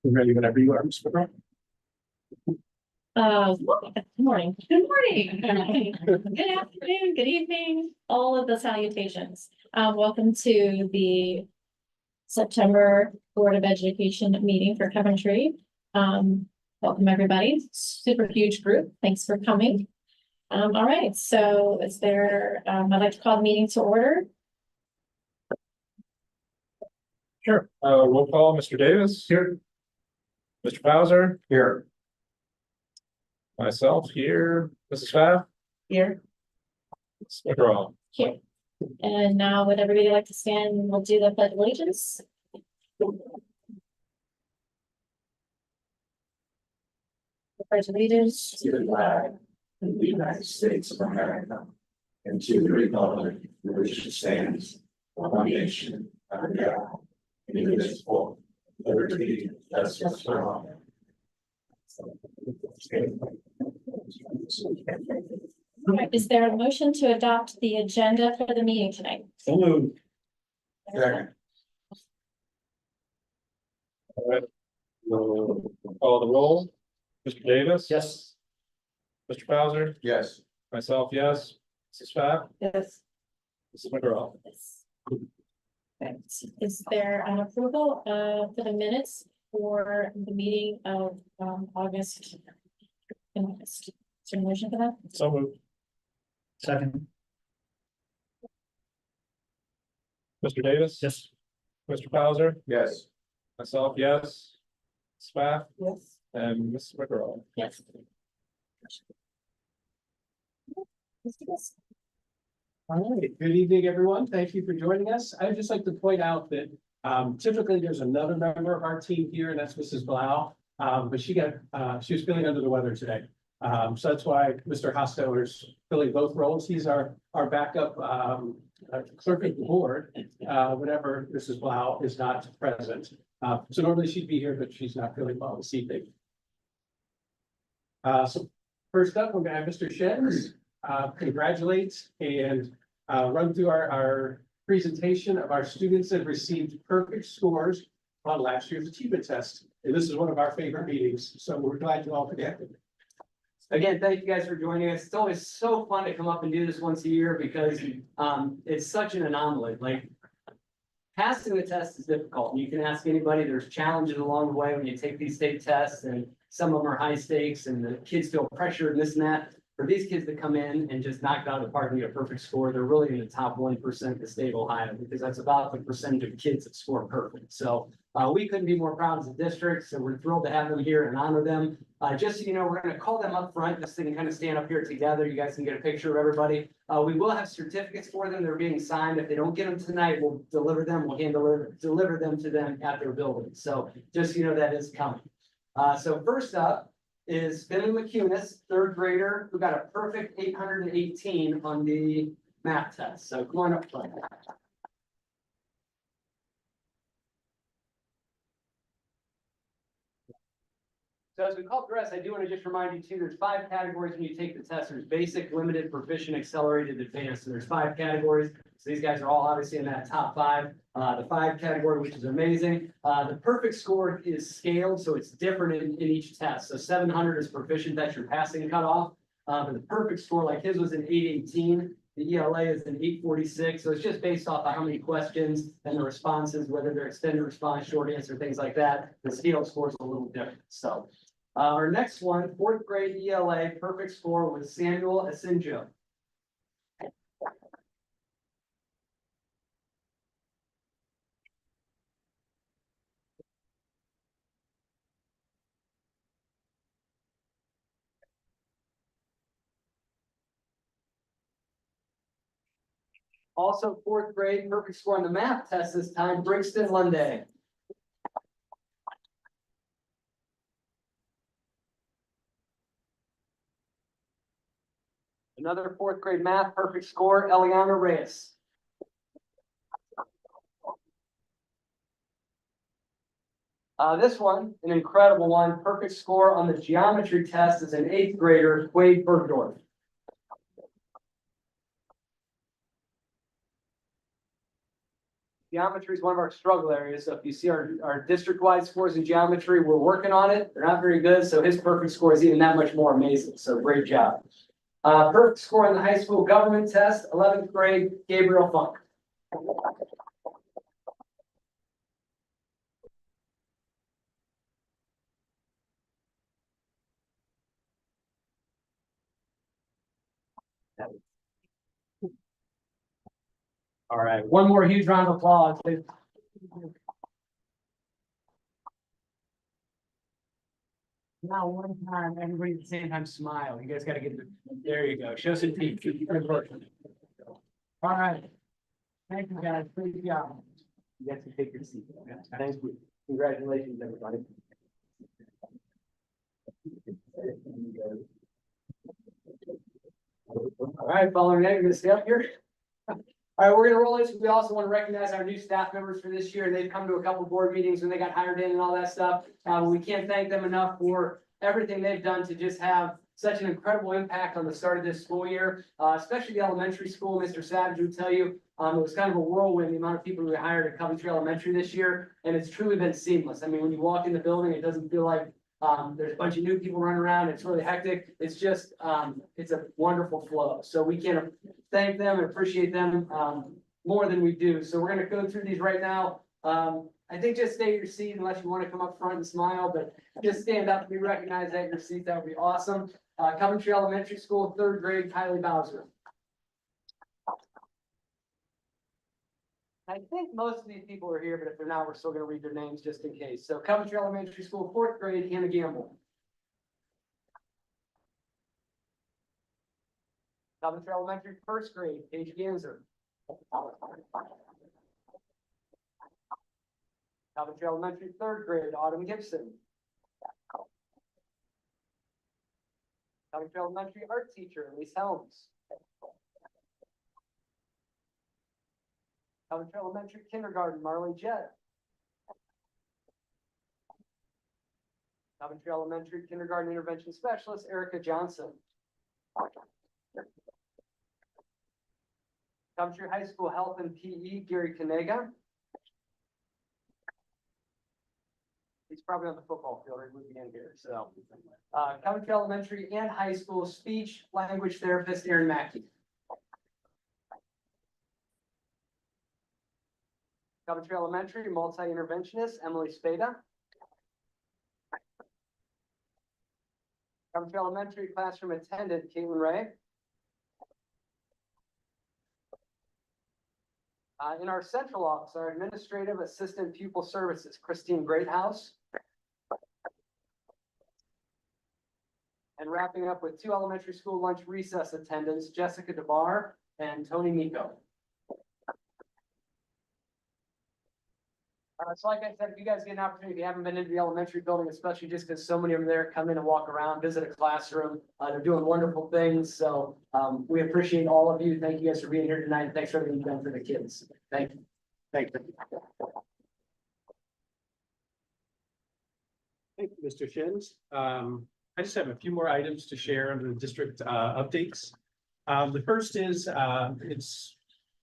Ready whenever you are, Mr. McGraw. Good morning. Good morning. Good afternoon, good evening, all of the salutations. Welcome to the September Board of Education meeting for Coventry. Welcome everybody. Super huge group. Thanks for coming. All right, so is there, I'd like to call the meeting to order. Sure. Roll call, Mr. Davis. Here. Mr. Bowser. Here. Myself here. Mrs. Pfaff. Here. Ms. McGraw. Here. And now would everybody like to stand and we'll do the pledge of allegiance? The pledge of allegiance to the flag of the United States of America and to the republic for which it stands, one nation, under God, indivisible, liberty and justice for all. All right, is there a motion to adopt the agenda for the meeting tonight? So moved. Second. All right. We'll call the roll. Mr. Davis. Yes. Mr. Bowser. Yes. Myself, yes. Mrs. Pfaff. Yes. Mrs. McGraw. Yes. Okay. Is there an approval for the minutes for the meeting of August? In August. Is there a motion for that? So moved. Second. Mr. Davis. Yes. Mr. Bowser. Yes. Myself, yes. Mrs. Pfaff Yes. and Mrs. McGraw. Yes. All right, good evening, everyone. Thank you for joining us. I'd just like to point out that typically there's another member of our team here, and that's Mrs. Blau. But she was feeling under the weather today. So that's why Mr. Hostower is filling both roles. He's our backup clerk of the board whenever Mrs. Blau is not present. So normally she'd be here, but she's not feeling well this evening. So first up, we're gonna have Mr. Sheds congratulate and run through our presentation of our students that received perfect scores on last year's achievement test. And this is one of our favorite meetings, so we're glad you all could get it. Again, thank you guys for joining us. It's always so fun to come up and do this once a year because it's such an anomaly. Like passing the test is difficult. You can ask anybody, there's challenges along the way when you take these state tests, and some of them are high stakes and the kids feel pressured and this and that. For these kids to come in and just knock it out of the park and get a perfect score, they're really in the top 1% of the state of Ohio, because that's about the percentage of kids that score perfect. So we couldn't be more proud as a district. So we're thrilled to have them here and honor them. Just so you know, we're going to call them up front just so they can kind of stand up here together. You guys can get a picture of everybody. We will have certificates for them. They're being signed. If they don't get them tonight, we'll deliver them. We'll deliver them to them at their building. So just so you know, that is coming. So first up is Finley McCunis, third grader, who got a perfect 818 on the math test. So come on up front. So as we call the rest, I do want to just remind you too, there's 5 categories when you take the test. There's basic, limited, proficient, accelerated, advanced. So there's 5 categories. So these guys are all obviously in that top 5. The 5 category, which is amazing. The perfect score is scaled, so it's different in each test. So 700 is proficient, that's your passing cutoff. But the perfect score, like his, was an 818. The ELA is an 846. So it's just based off of how many questions and the responses, whether they're extended response, short answer, things like that. The scaled score is a little different. So our next one, 4th grade ELA, perfect score was Samuel Asinjo. Also 4th grade, perfect score on the math test this time, Brixton Lunday. Another fourth grade math perfect score, Eliana Reyes. This one, an incredible one, perfect score on the geometry test is an eighth grader, Wade Bergdorf. Geometry is one of our struggle areas, so if you see our district-wide scores in geometry, we're working on it. They're not very good, so his perfect score is even that much more amazing, so great job. Perfect score on the high school government test, 11th grade, Gabriel Funk. All right, one more huge round of applause. Now, one time, everybody at the same time smile. You guys gotta get there you go. Show some teeth. All right. Thank you, guys. Great job. You guys can take your seat. Thank you. Congratulations, everybody. All right, following that, you're gonna stay up here. All right, we're gonna roll this. We also want to recognize our new staff members for this year. They've come to a couple board meetings when they got hired in and all that stuff. We can't thank them enough for everything they've done to just have such an incredible impact on the start of this school year, especially the elementary school. Mr. Savage would tell you, it was kind of a whirlwind, the amount of people we hired at Coventry Elementary this year, and it's truly been seamless. I mean, when you walk in the building, it doesn't feel like there's a bunch of new people running around. It's really hectic. It's just, it's a wonderful flow. So we can thank them and appreciate them more than we do. So we're gonna go through these right now. I think just stay at your seat unless you want to come up front and smile, but just stand up and be recognized at your seat. That would be awesome. Coventry Elementary School, third grade, Kylie Bowser. I think most of these people are here, but if they're not, we're still going to read their names just in case. So Coventry Elementary School, fourth grade, Hannah Gamble. Coventry Elementary, first grade, Paige Ganser. Coventry Elementary, third grade, Autumn Gibson. Coventry Elementary art teacher, Elise Helms. Coventry Elementary kindergarten, Marley Jett. Coventry Elementary kindergarten intervention specialist, Erica Johnson. Coventry High School health and PE, Gary Kanega. He's probably on the football field, or moving in here, so. Coventry Elementary and High School speech language therapist, Aaron Mackey. Coventry Elementary multi-interventionist, Emily Spada. Coventry Elementary classroom attendant, Caitlin Ray. In our central office, our administrative assistant pupil services, Christine Greathouse. And wrapping up with two elementary school lunch recess attendants, Jessica DeBar and Tony Miko. So like I said, if you guys get an opportunity, if you haven't been into the elementary building, especially just because so many of them there come in and walk around, visit a classroom, they're doing wonderful things. So we appreciate all of you. Thank you guys for being here tonight. And thanks for everything you've done for the kids. Thank you. Thank you. Thank you, Mr. Shins. I just have a few more items to share under the district updates. The first is, it's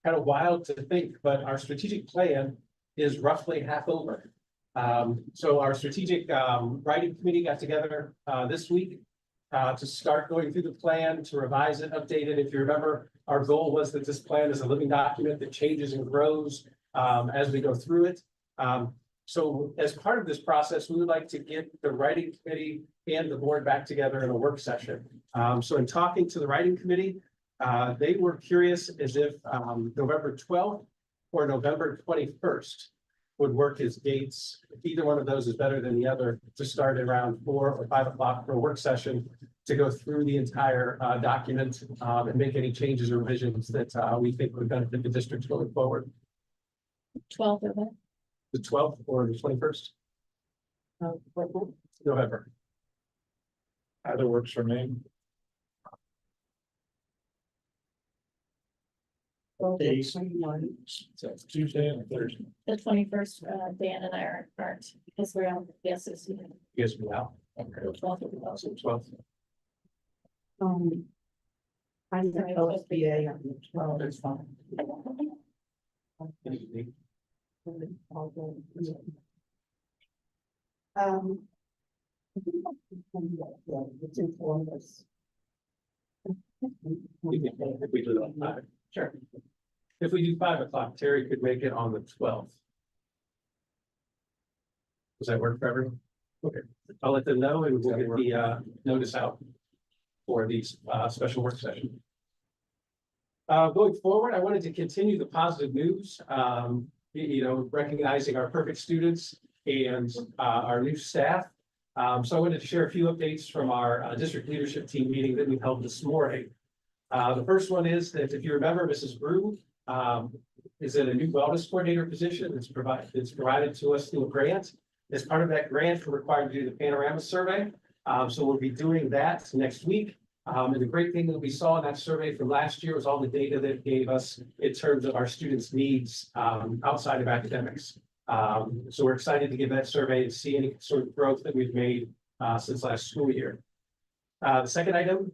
kind of wild to think, but our strategic plan is roughly half over. So our strategic writing committee got together this week to start going through the plan, to revise it, update it. If you remember, our goal was that this plan is a living document that changes and grows as we go through it. So as part of this process, we would like to get the writing committee and the board back together in a work session. So in talking to the writing committee, they were curious as if November 12th or November 21st would work as dates. If either one of those is better than the other, to start around 4 or 5 o'clock for a work session to go through the entire document and make any changes or revisions that we think would benefit the district going forward. 12th of it. The 12th or the 21st? November. Either works for me. days. So it's Tuesday and Thursday. The 21st, Dan and I aren't, because we're on, yes, it's You guys be out. Okay. the 12th of the month. So 12th. I'm the OSBA on the 12th, it's fine. Um. It's informed us. If we do it on 5. Sure. If we do 5 o'clock, Terry could make it on the 12th. Does that work for everyone? Okay, I'll let them know and we'll get the notice out for these special work session. Going forward, I wanted to continue the positive news, recognizing our perfect students and our new staff. So I wanted to share a few updates from our district leadership team meeting that we held this morning. The first one is that if you remember, Mrs. Brew is in a new wellness coordinator position that's provided to us through a grant. As part of that grant, we're required to do the panorama survey. So we'll be doing that next week. And the great thing that we saw in that survey from last year was all the data that it gave us in terms of our students' needs outside of academics. So we're excited to give that survey and see any sort of growth that we've made since last school year. The second item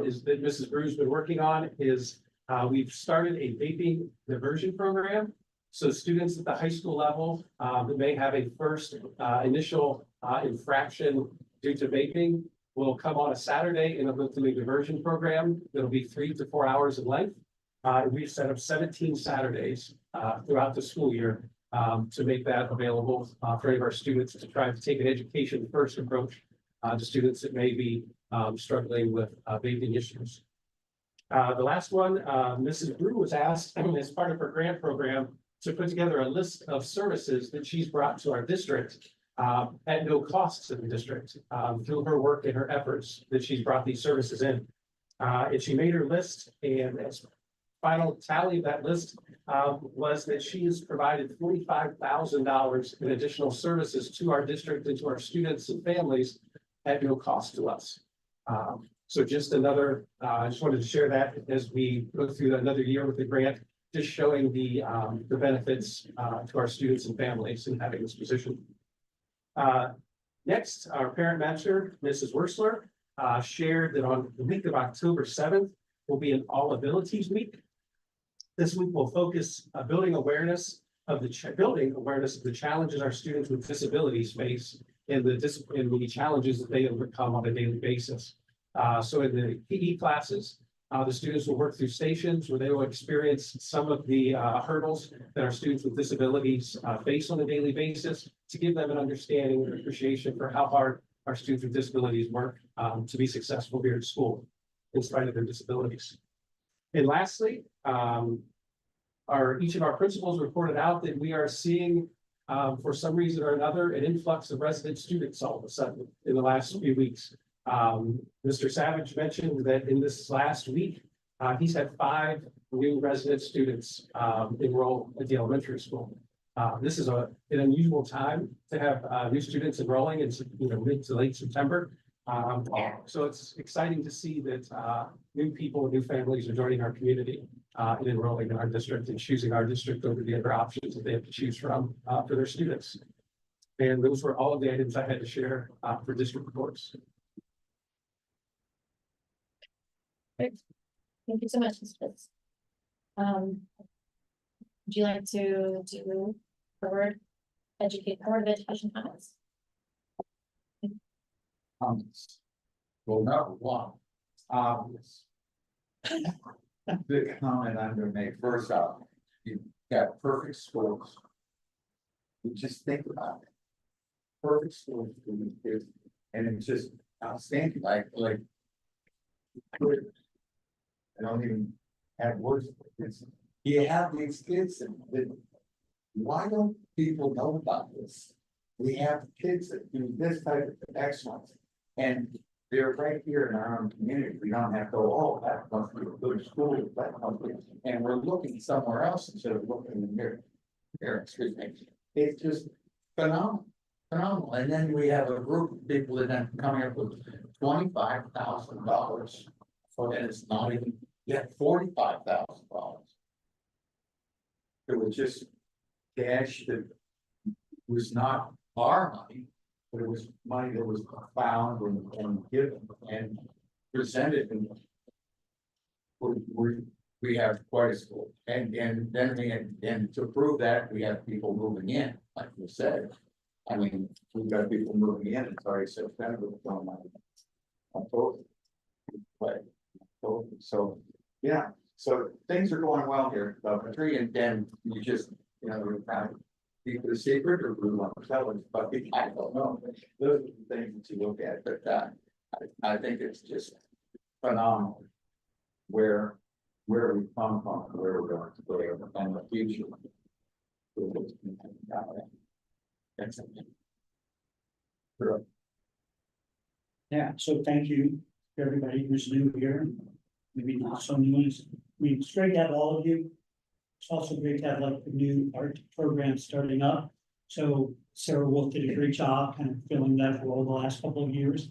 is that Mrs. Brew's been working on is we've started a vaping diversion program. So students at the high school level that may have a first initial infraction due to vaping will come on a Saturday in a monthly diversion program. That'll be 3 to 4 hours in length. We've set up 17 Saturdays throughout the school year to make that available for any of our students to try to take an education first approach to students that may be struggling with vaping issues. The last one, Mrs. Brew was asked as part of her grant program to put together a list of services that she's brought to our district at no cost to the district through her work and her efforts that she's brought these services in. And she made her list, and as final tally of that list was that she has provided $45,000 in additional services to our district and to our students and families at no cost to us. So just another, I just wanted to share that as we go through another year with the grant, just showing the benefits to our students and families in having this position. Next, our parent mentor, Mrs. Wursler, shared that on the week of October 7th will be an All Abilities Week. This week will focus building awareness of the challenges our students with disabilities face and the challenges that they overcome on a daily basis. So in the PE classes, the students will work through stations where they will experience some of the hurdles that our students with disabilities face on a daily basis to give them an understanding and appreciation for how hard our students with disabilities work to be successful here at school in spite of their disabilities. And lastly, each of our principals reported out that we are seeing, for some reason or another, an influx of resident students all of a sudden in the last few weeks. Mr. Savage mentioned that in this last week, he's had 5 new resident students enroll at the elementary school. This is an unusual time to have new students enrolling in mid to late September. So it's exciting to see that new people, new families are joining our community and enrolling in our district and choosing our district over the other options that they have to choose from for their students. And those were all of the items I had to share for district reports. Great. Thank you so much, Ms. Fitz. Would you like to do Board of Education comments? Well, number one, obvious. The comment I'm gonna make first off, you got perfect schools. You just think about it. Perfect schools for these kids, and it's just outstanding, like. I don't even have words for this. You have these kids that, why don't people know about this? We have kids that do this type of excellence, and they're right here in our own community. We don't have to go, oh, that must be a good school, that must be, and we're looking somewhere else instead of looking in here. Here, excuse me. It's just phenomenal, phenomenal. And then we have a group of people that are coming up with $25,000. So and it's not even yet $45,000. it was just cash that was not our money, but it was money that was found and given and presented and we have quite a school, and then and to prove that, we have people moving in, like you said. I mean, we've got people moving in, it's already September, from October. But, so, yeah, so things are going well here, Coventry, and then you just, you know, we're kind of keep it a secret or we want to tell it, but I don't know. Those are the things to look at, but I think it's just phenomenal where we come from, where we're going to go, and the future. Sure. Yeah, so thank you to everybody who's new here, maybe not so new, I mean, it's great to have all of you. It's also great to have like the new art program starting up. So Sarah Wolf did a great job kind of filling that role the last couple of years.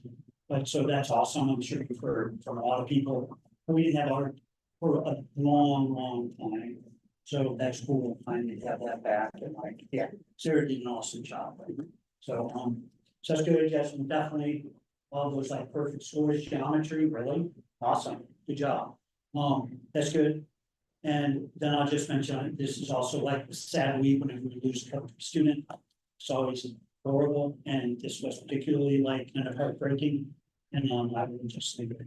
But so that's awesome, I'm sure you've heard from a lot of people, but we didn't have art for a long time. So that's cool, finally have that back, and like, yeah, Sarah did an awesome job. So, so that's good, Jasmine, definitely, all those like perfect scores, geometry, really awesome, good job. That's good. And then I'll just mention, this is also like the sad week whenever we lose a student. It's always horrible, and this was particularly like kind of heartbreaking. And I would just leave it.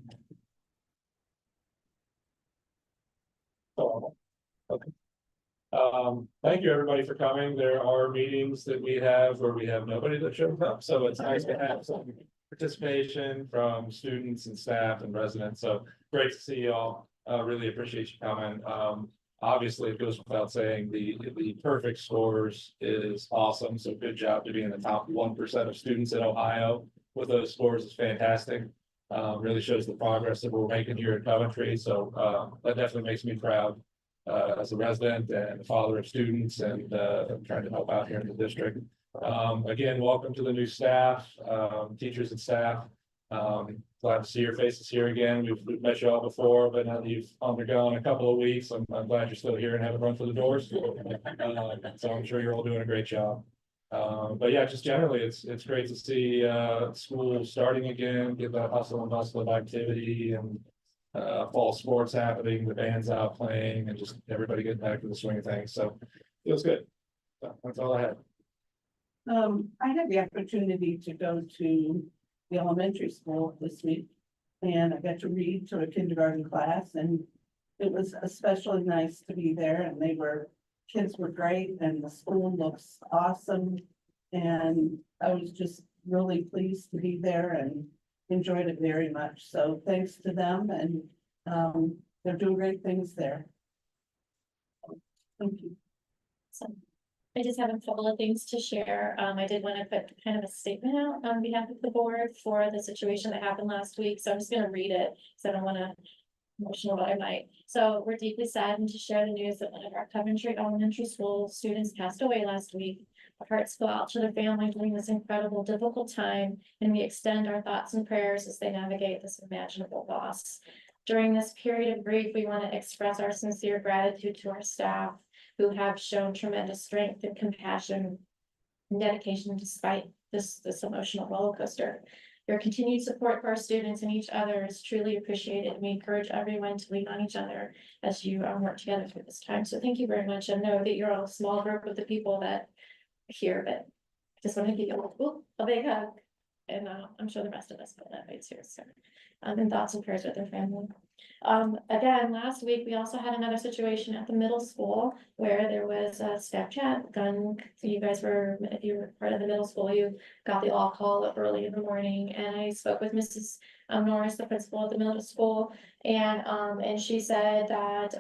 Thank you, everybody, for coming. There are meetings that we have where we have nobody that shows up, so it's nice to have some participation from students and staff and residents. So great to see you all. Really appreciate you coming. Obviously, it goes without saying, the perfect scores is awesome. So good job to be in the top 1% of students in Ohio with those scores is fantastic. Really shows the progress that we're making here in Coventry. So that definitely makes me proud as a resident and the father of students, and trying to help out here in the district. Again, welcome to the new staff, teachers and staff. Glad to see your faces here again. We've met you all before, but now that you've undergone a couple of weeks, I'm glad you're still here and haven't run for the doors. So I'm sure you're all doing a great job. But yeah, just generally, it's great to see school starting again, get that hustle and bustle of activity and fall sports happening, the band's out playing, and just everybody getting back to the swing of things. So feels good. So that's all I had. I had the opportunity to go to the elementary school this week. And I got to read to a kindergarten class, and it was especially nice to be there, and kids were great, and the school looks awesome. And I was just really pleased to be there and enjoyed it very much. So thanks to them, and they're doing great things there. Thank you. So I just have a couple of things to share. I did want to put kind of a statement out on behalf of the board for the situation that happened last week. So I'm just going to read it because I don't want to emotional, but I might. So we're deeply saddened to share the news that one of our Coventry Elementary School students passed away last week. Our hearts go out to their family during this incredible, difficult time, and we extend our thoughts and prayers as they navigate this unimaginable loss. During this period of grief, we want to express our sincere gratitude to our staff, who have shown tremendous strength and compassion and dedication despite this emotional roller coaster. Your continued support for our students and each other is truly appreciated. We encourage everyone to lean on each other as you work together through this time. So thank you very much. I know that you're all a small group of the people that are here, but I just want to give you a big hug. And I'm sure the rest of us feel that way too. So and thoughts and prayers with their family. Again, last week, we also had another situation at the middle school where there was a staff chat gun. So you guys were, if you were part of the middle school, you got the all call up early in the morning. And I spoke with Mrs. Norris, the principal at the middle school. And she said that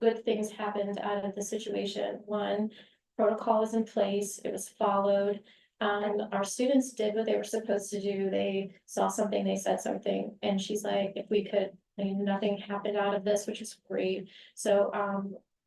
good things happened out of the situation. One, protocol was in place, it was followed. Our students did what they were supposed to do. They saw something, they said something, and she's like, if we could, I mean, nothing happened out of this, which is great. So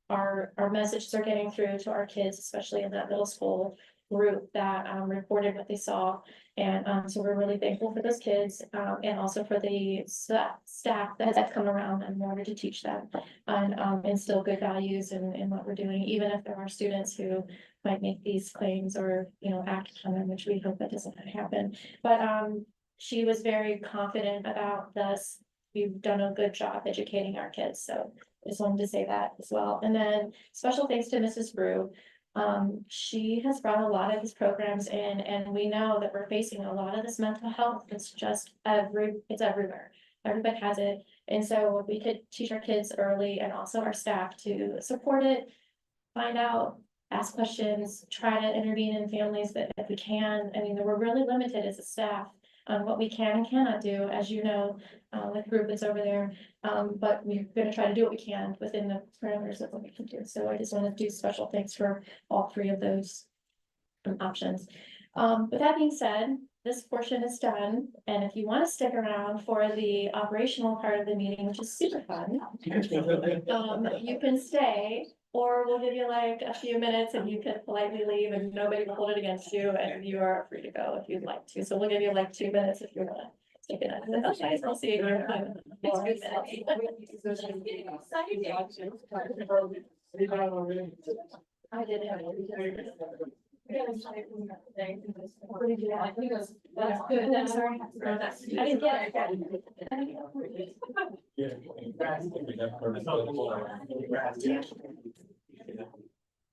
our messages are getting through to our kids, especially in that middle school, group that reported what they saw. And so we're really thankful for those kids and also for the staff that has come around in order to teach them and instill good values in what we're doing, even if there are students who might make these claims or, you know, act on them, which we hope that doesn't happen. But she was very confident about this. We've done a good job educating our kids, so I just wanted to say that as well. And then special thanks to Mrs. Brew. She has brought a lot of these programs in, and we know that we're facing a lot of this mental health. It's just it's everywhere. Everybody has it. And so we could teach our kids early and also our staff to support it, find out, ask questions, try to intervene in families that if we can. I mean, we're really limited as a staff on what we can and cannot do, as you know, with the group that's over there. But we're gonna try to do what we can within the parameters of what we can do. So I just want to do special thanks for all three of those options. With that being said, this portion is done. And if you want to stick around for the operational part of the meeting, which is super fun, you can stay. Or we'll give you like a few minutes and you can politely leave and nobody will hold it against you and you are free to go if you'd like to. So we'll give you like 2 minutes if you wanna take it. Otherwise, I'll see you in I did have That's good. I'm sorry. I didn't get it.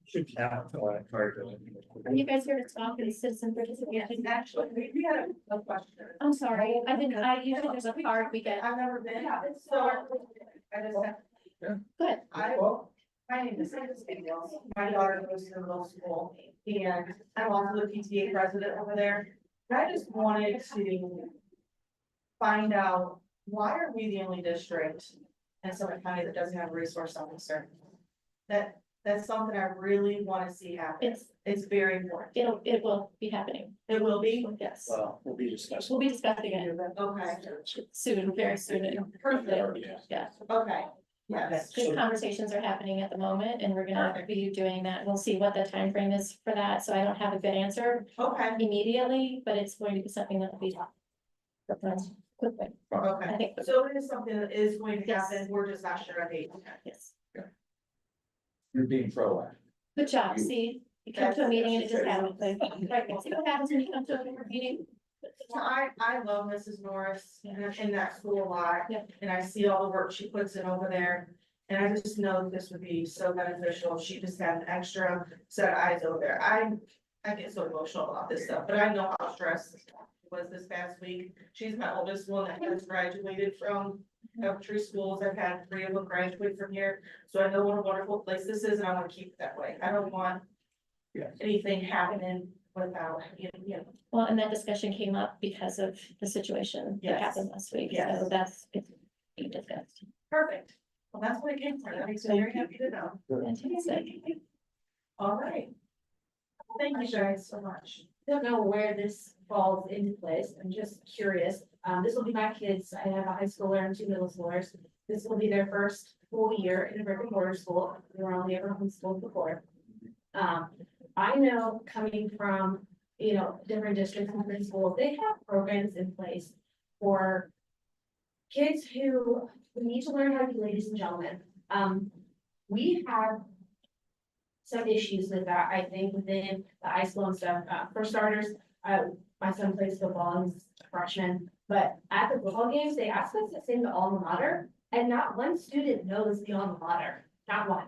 Should have Are you guys here to talk and citizen participation? Actually, we had a question. I'm sorry, I usually there's a card we get. I've never been, so I just have. Good. My name is Daniels. My daughter goes to the middle school and I'm also the PTA president over there. And I just wanted to find out, why are we the only district in Summit County that doesn't have a resource officer? That's something I really want to see happen. It's very important. It will be happening. It will be. Yes. Well, we'll be discussing. We'll be discussing it Okay, soon, very soon. perfect. Yeah. Okay, yes. Good conversations are happening at the moment and we're gonna be doing that. We'll see what the time frame is for that. So I don't have a good answer Okay, immediately, but it's going to be something that will be. Quickly. I okay. think, So it is something that is going to Yes. happen. We're just not sure of it. yes. You're being proactive. Good job. See, you come to a meeting and it just happens. Thank Right, see what happens when you come to a meeting? So I love Mrs. Norris in that school a lot. Yep. And I see all the work she puts in over there. And I just know that this would be so beneficial. if She just had an extra set of eyes over there. I get so emotional about this stuff, but I know how stressed it was this past week. She's my oldest one that has graduated from Coventry schools. I've had 3 of them graduate from here. So I know what a wonderful place this is and I want to keep it that way. I don't want anything happening without, you know. Well, and that discussion came up because of the situation that Yes. happened last week. Yes. So that's, it's being discussed. Perfect. Well, that's what it came from. That makes me very happy to know. Fantastic. All right. Thank you guys so much. Don't know where this falls into place. I'm just curious. This will be my kids. I have a high schooler and 2 middle schoolers. This will be their first full year in a brick and mortar school. They were only ever homeschooled before. I know coming from, different districts and different schools, they have programs in place for kids who need to learn how to be ladies and gentlemen. We have some issues with that, I think, within the high school and stuff. For starters, my son plays football and he's a freshman, but at the football games, they ask us to sing the alma mater, and not one student knows the alma mater, not one.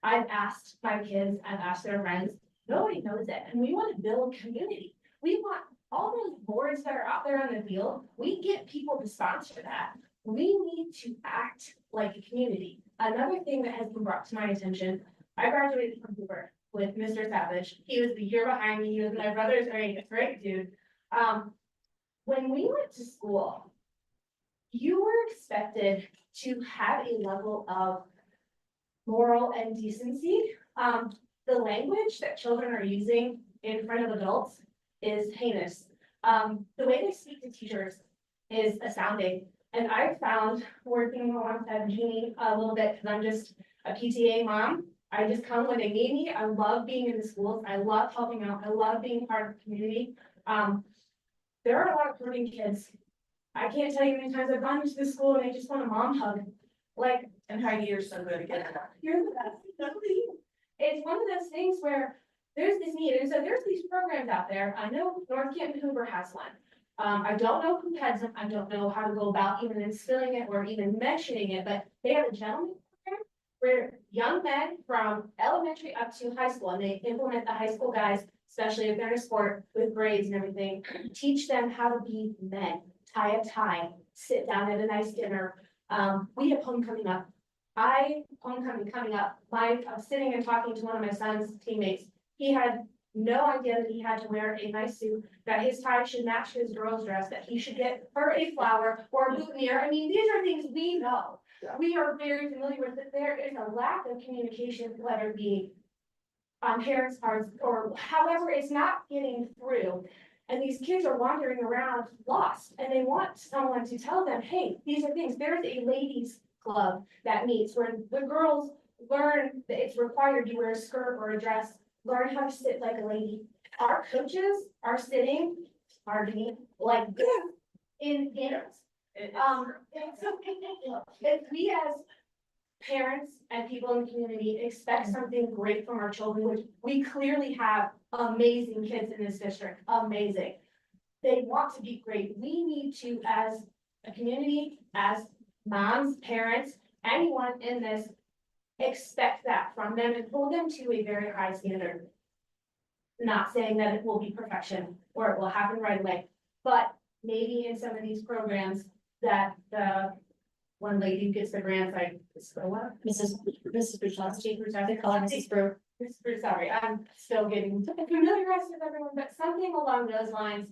I've asked my kids, I've asked their friends, nobody knows it, and we want to build community. We want all those boards that are out there on the field, we get people to sponsor that. We need to act like a community. Another thing that has been brought to my attention, I graduated from Hoover with Mr. Savage. He was the year behind me. He was my brother's age. A great dude. When we went to school, you were expected to have a level of moral and decency. The language that children are using in front of adults is heinous. The way they speak to teachers is astounding. And I found, working alongside Jeannie a little bit, because I'm just a PTA mom, I just come when they need me. I love being in the schools. I love helping out. I love being part of the community. There are a lot of hurting kids. I can't tell you how many times I've gone into the school and they just want a mom hug. Like, And Heidi, you're so good again. you're the best. It's one of those things where there's this need, and so there's these programs out there. I know North Canton Hoover has one. I don't know who heads them. I don't know how to go about even instilling it or even mentioning it, but they have a gentleman program where young men from elementary up to high school, and they implement the high school guys, especially if they're in a sport with grades and everything, teach them how to be men, tie a tie, sit down at a nice dinner. We have homecoming up. Homecoming coming up, I was sitting and talking to one of my son's teammates. He had no idea that he had to wear a nice suit, that his tie should match his girl's dress, that he should get her a flower or a boutonniere. I mean, these are things we know. We are very familiar with, that there is a lack of communication, whether it be on parents' parts or however, it's not getting through. And these kids are wandering around lost, and they want someone to tell them, hey, these are things. There's a ladies' club that meets where the girls learn that it's required you wear a skirt or a dress, learn how to sit like a lady. Our coaches are sitting, pardon me, like this in games. It's if we as parents and people in the community expect something great from our children, which we clearly have amazing kids in this district, amazing. They want to be great. We need to, as a community, as moms, parents, anyone in this, expect that from them and hold them to a very high standard. Not saying that it will be perfection or it will happen right away, but maybe in some of these programs that the one lady who gets the grants, like, what? Mrs. Bruchowski, they call her Mrs. Brew. Sorry, I'm still getting familiarized with everyone, but something along those lines,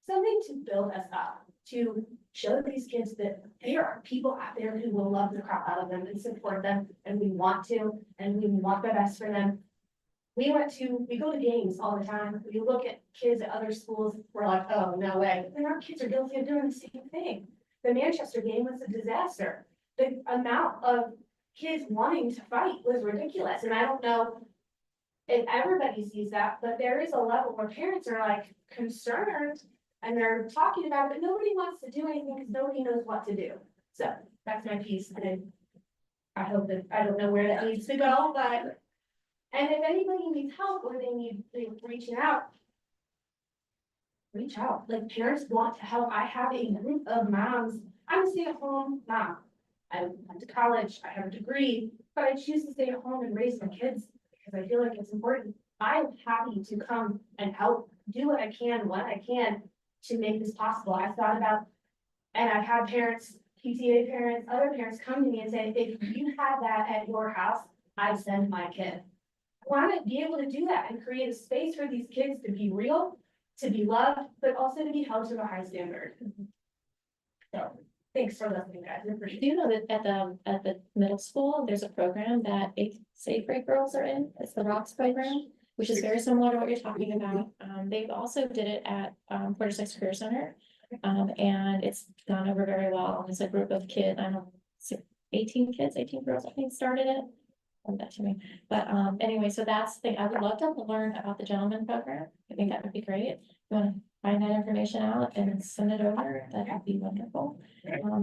something to build us up, to show these kids that there are people out there who will love the crap out of them and support them, and we want to, and we want the best for them. We go to games all the time. We look at kids at other schools, we're like, oh, no way. And our kids are guilty of doing the same thing. The Manchester game was a disaster. The amount of kids wanting to fight was ridiculous. And I don't know if everybody sees that, but there is a level where parents are like concerned and they're talking about it, but nobody wants to do anything because nobody knows what to do. So that's my piece. And I hope that, I don't know where that needs to go, but, and if anybody needs help or they're reaching out, reach out. Like, parents want to help. I have a group of moms. I'm a stay-at-home mom. I went to college, I have a degree, but I choose to stay at home and raise my kids because I feel like it's important. I'm happy to come and help do what I can, when I can, to make this possible. I thought about, and I've had parents, PTA parents, other parents come to me and say, if you had that at your house, I'd send my kid. I want to be able to do that and create a space for these kids to be real, to be loved, but also to be held to a high standard. So, thanks for listening, guys. I appreciate Do you know that at the middle school, there's a program that eighth grade girls are in? It's the ROCKS program, which is very similar to what you're talking about. They've also did it at Porter Sykes Career Center. And it's gone over very well. It's a group of kids, I don't know, 18 girls, I think, started it. That to me, but anyway, so that's the thing. I would love to learn about the gentleman program. I think that would be great. If you want to find that information out and send it over, that would be wonderful.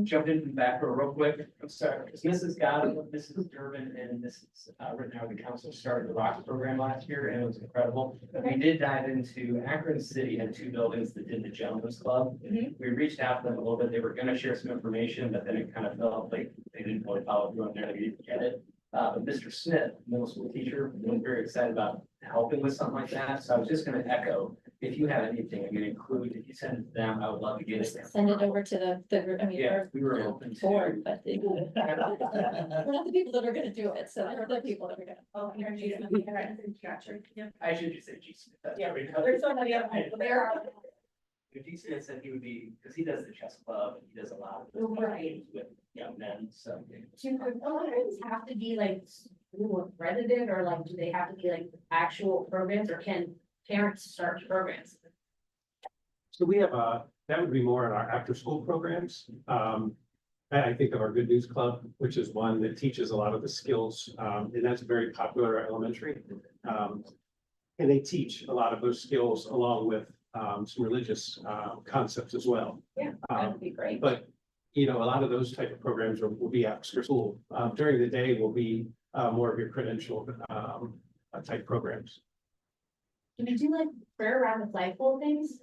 Jump in from the back row real quick. I'm sorry, because Mrs. Godwin, Mrs. Durbin, and Mrs. Rittenhour, the council started the ROCKS program last year, and it was incredible. We did dive into Akron City had 2 buildings that did the Gentlemen's Club. We reached out to them a little bit. They were going to share some information, but then it kind of felt like they didn't really follow through on there. They didn't get it. But Mr. Smith, middle school teacher, was very excited about helping with something like that. So I was just going to echo, if you have anything, I'm going to include, if you send it to them, I would love to get it. Send it over to the group. I mean, Yeah, we're we were open to. bored, but we're not the people that are gonna do it, so we're the people that are gonna. Oh, gotcha. Yeah. I should just say G. Smith. That's Yeah, right. there's so many other people there. If G. Smith said he would be, because he does the chess club and he does a lot of those Right. games with young men, so. Do programs have to be like school accredited, or like, do they have to be like actual programs, or can parents start programs? So we have that would be more in our after-school programs. I think of our Good News Club, which is one that teaches a lot of the skills, and that's very popular at elementary. And they teach a lot of those skills along with some religious concepts as well. Yeah, that would be great. But, you know, a lot of those type of programs will be after school. During the day will be more of your credential type programs. Can we do like prayer around the flagpole things?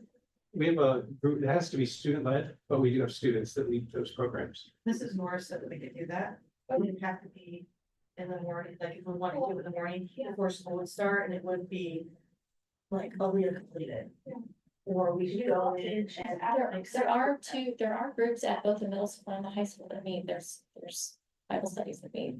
We have a group, it has to be student led, but we do have students that lead those programs. Mrs. Morris said that we could do that, but it would have to be in the morning, like if we wanted to do it in the morning, before school would start, and it would be like a year completed. Or we could go in and There are groups at both the middle school and the high school that meet, there's Bible studies that meet.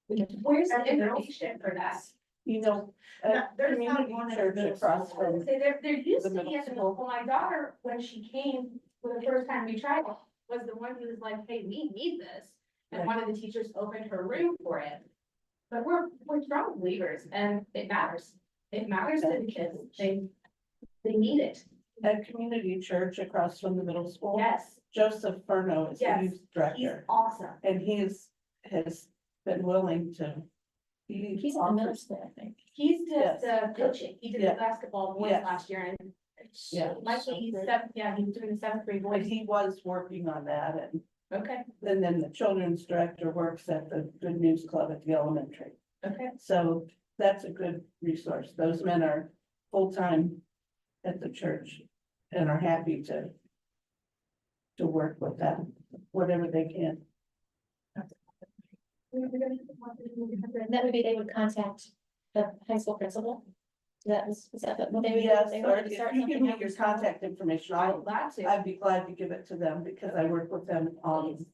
Where's the information for that? You know, There's not community one church across from, Say there used The to be middle at the school. well, my daughter, when she came for the first time we tried, was the one who was like, hey, we need this. And one of the teachers opened her room for it. But we're strong believers and it matters. It matters to the kids. They need it. at community church across from the middle school. Yes, Joseph Furno is the Yes. youth he's director, awesome. and has been willing to. He's in the middle school, I think. He's Yes. just coaching. He did the Yeah. basketball boys Yes. last year and Yeah. Mikey, he's doing the seventh grade But boys. he was working on that, Okay, and then the children's director works at the Good News Club at the elementary. okay. So that's a good resource. Those men are full-time at the church and are happy to work with them, whatever they can. And that would be, they would contact the high school principal. Is that what they would? Yes, they or wanted to if start you give something me after your school? contact information, I'd be glad to give it to them because I work with them on.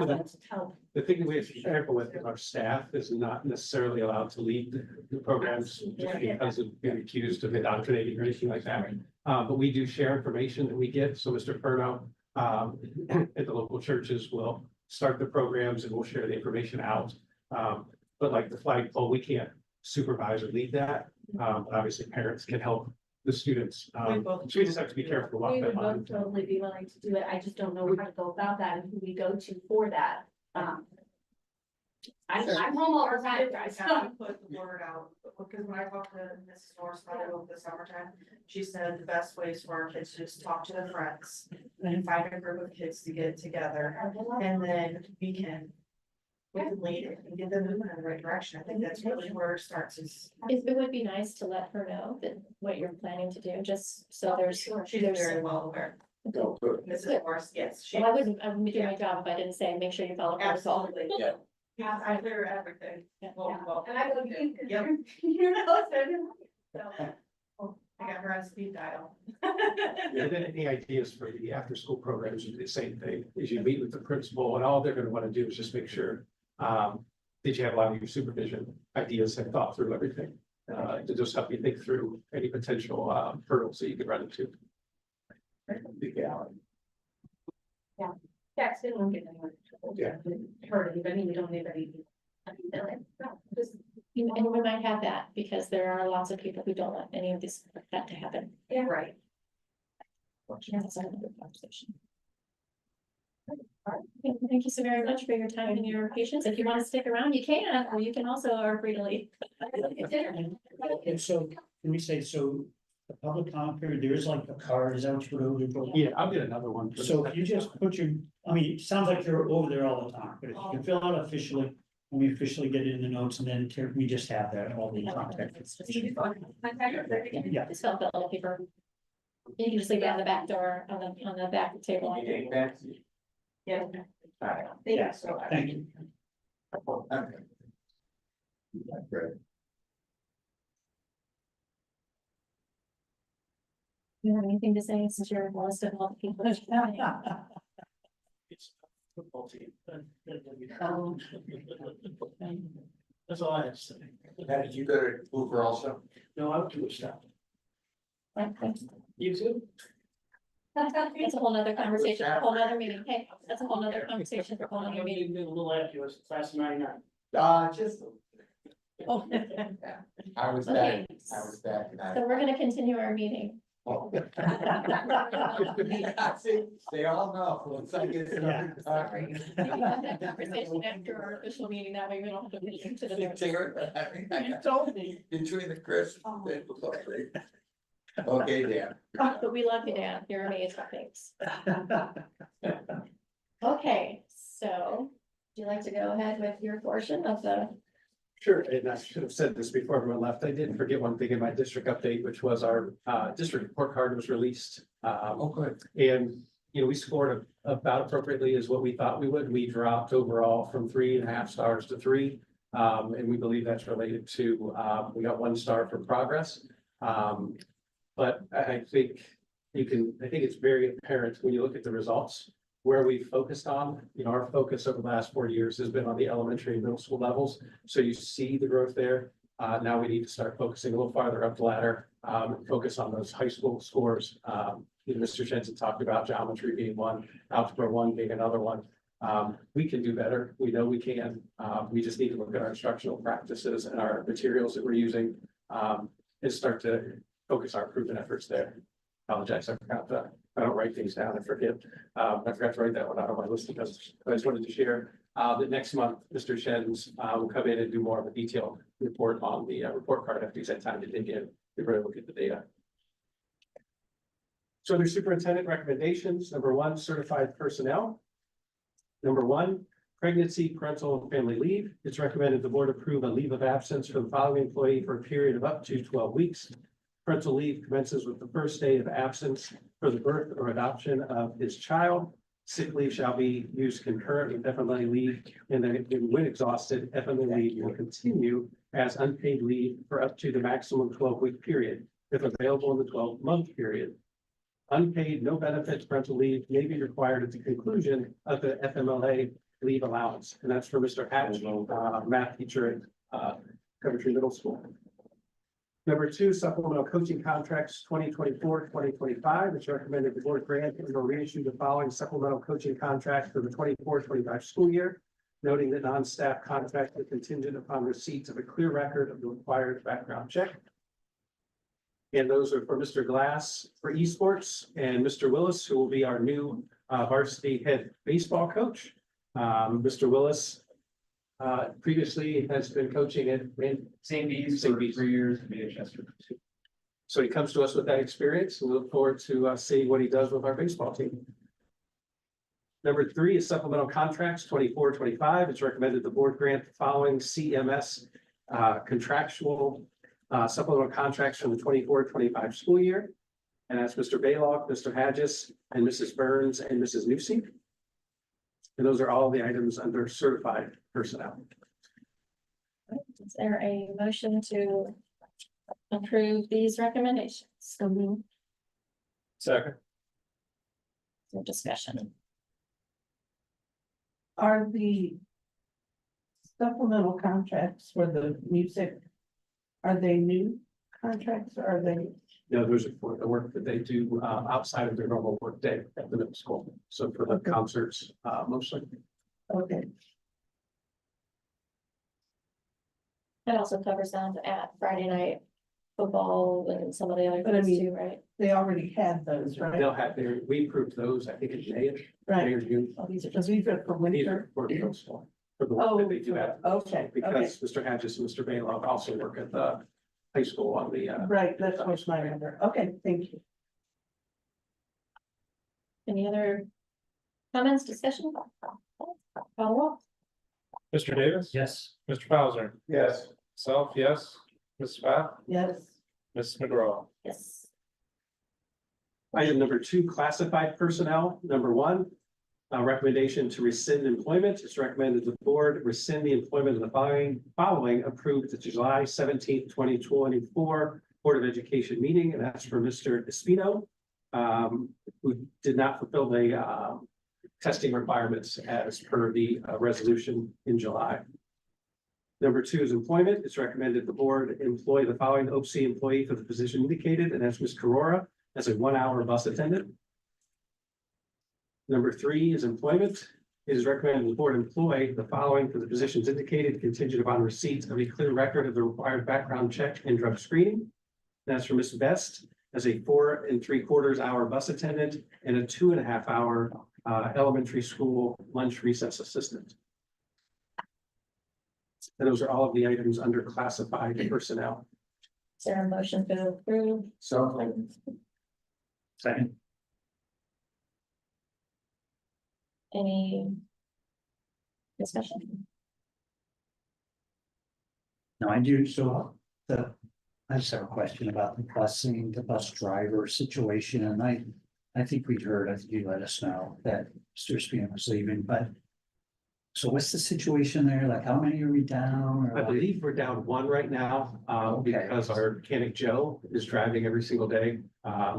I want to help. The thing we have to be careful with is our staff is not necessarily allowed to lead the programs just because of being accused of indoctrinating or anything like that. But we do share information that we get. So Mr. Furno, at the local churches will start the programs and we'll share the information out. But like the flagpole, we can't supervise or lead that. But obviously parents can help the students. So we just have to be careful about We that would both line. totally be willing to do it. I just don't know how to go about that and who we go to for that. I'm home all the time, guys. I have to put the word out, because when I talked to Mrs. Morris about it over the summertime, she said the best ways for our kids to just talk to their friends. And find a group of kids to get together, and then we can lead it and get them moving in the right direction. I think that's really where it starts is. It would be nice to let her know that what you're planning to do, just so there's. She's very well aware. No, good. Mrs. Morris, yes, she. Well, I wouldn't be doing my job if I didn't say, make sure you follow protocol. Absolutely. Yeah. Yeah, I clear everything. Well, And I go, you, Yep. you know, it's been- so. I got her on speed dial. And then any ideas for the after-school programs, you do the same thing, is you meet with the principal and all they're gonna wanna do is just make sure. Did you have a lot of your supervision ideas and thought through everything? To just help you think through any potential hurdles that you could run into. Yeah, it's been one good thing. Yeah. Heard anybody, we don't need anybody. No, just, And we might have that because there are lots of people who don't want any of this, that to happen. yeah, right. That's another conversation. Thank you so very much for your time and your patience. If you want to stick around, you can, or you can also are free to leave. And so, can we say, so the public comment period, there is like a card, is that what you put over there? Yeah, I'll get another one. So if you just put your, I mean, it sounds like you're over there all the time, but if you can fill out officially, when we officially get it in the notes, and then we just have that, all the contact. Yeah. Just fill out the little paper. You can just leave it on the back door, on the back table. Yeah. Alright. Yeah. So. Thank you. Okay. Great. You have anything to say since you're the list of all the people? Football team. That's all I have to say. Now, did you go to Hoover also? No, I would do a stop. You too? That's a whole nother conversation, a whole nother meeting. Hey, that's a whole nother conversation for a whole nother meeting. A little after us, class of '99. Just. Oh. I was Okay. back, I was back. and I- So we're gonna continue our meeting. See, they all know, once I get started. Sorry. We can have that conversation after our official meeting, that way we don't have to meet into the. You told me. Between the Chris. Okay, Dan. But we love you, Dan. You're amazing. Thanks. Okay, so would you like to go ahead with your portion of the? Sure, and I should have said this before everyone left. I did forget one thing in my district update, which was our district report card was released. Good. And, you know, we scored about appropriately is what we thought we would. We dropped overall from 3.5 stars to 3. And we believe that's related to, we got 1 star for progress. But I think I think it's very apparent when you look at the results where we focused on, you know, our focus over the last 4 years has been on the elementary and middle school levels. So you see the growth there. Now we need to start focusing a little farther up the ladder, focus on those high school scores. Mr. Jensen talked about geometry being one, algebra 1 being another one. We can do better. We know we can. We just need to look at our instructional practices and our materials that we're using, and start to focus our improvement efforts there. Apologize, I forgot that. I don't write things down, I forget. I forgot to write that one out on my list because I just wanted to share that next month, Mr. Shens will come in and do more of a detailed report on the report card after he's had time to dig in, to really look at the data. So there's superintendent recommendations. Number 1, certified personnel. Number 1, pregnancy, parental, and family leave. It's recommended the board approve a leave of absence for the following employee for a period of up to 12 weeks. Parental leave commences with the first day of absence for the birth or adoption of his child. Sick leave shall be used concurrent with FMLA leave, and then when exhausted, FMLA leave will continue as unpaid leave for up to the maximum 12-week period, if available in the 12-month period. Unpaid, no benefits parental leave may be required at the conclusion of the FMLA leave allowance, and that's for Mr. Hatch, math teacher at Coventry Middle School. Number 2, supplemental coaching contracts 2024-2025. It's recommended the board grant and or reissue the following supplemental coaching contracts for the 24-25 school year, noting that non-staff contracts are contingent upon receipts of a clear record of the required background check. And those are for Mr. Glass for esports and Mr. Willis, who will be our new varsity head baseball coach. Mr. Willis previously has been coaching at St. Bede's St. for Bede's. 3 years, Manchester. So he comes to us with that experience, and we look forward to seeing what he does with our baseball team. Number 3 is supplemental contracts 24-25. It's recommended the board grant the following CMS contractual supplemental contracts from the 24-25 school year. And that's Mr. Baylock, Mr. Hadgis, and Mrs. Burns and Mrs. Newsy. And those are all the items under certified personnel. Is there a motion to approve these recommendations? Second. No discussion. Are the supplemental contracts for the music, are they new contracts or are they? No, those are for the work that they do outside of their normal work day at the middle school. So for the concerts, mostly. Okay, That also covers them at Friday night football and some of the other But I things mean- too, right? they already had those, right? They'll have their, we approved those, I think in May, May Right, or June. Oh, these are so just, these are for These winter. are for the middle school. For the work that they do at. Okay, Because Mr. Hadgis and Mr. Baylock also work at the high school on the right, that's what's my number. Okay, thank you. any other comments, discussion? Call roll. Mr. Davis? Yes. Mr. Bowser? Yes. Self, yes. Ms. Scott? Yes, Ms. McGraw? Yes. Item number 2, classified personnel. Number 1, recommendation to rescind employment. It's recommended the board rescind the employment of the following approved at July 17th, 2024 Board of Education meeting, and that's for Mr. Espino, who did not fulfill the testing requirements as per the resolution in July. Number 2 is employment. It's recommended the board employ the following OPC employee for the position indicated, and that's Ms. Carora as a 1-hour bus attendant. Number 3 is employment. It is recommended the board employ the following for the positions indicated, contingent upon receipt of a clear record of the required background check and drug screening. That's for Ms. Best as a 4 3/4 hour bus attendant and a 2.5 hour elementary school lunch recess assistant. And those are all of the items under classified personnel. Is there a motion to approve? So. Second. Any discussion? No, I do, so I just have a question about the busing, the bus driver situation, and I think we heard, I think you let us know that Mr. Spian was leaving, but. So what's the situation there? Like, how many are we down? Or I like- believe we're down one right now, Okay. because our mechanic Joe is driving every single day.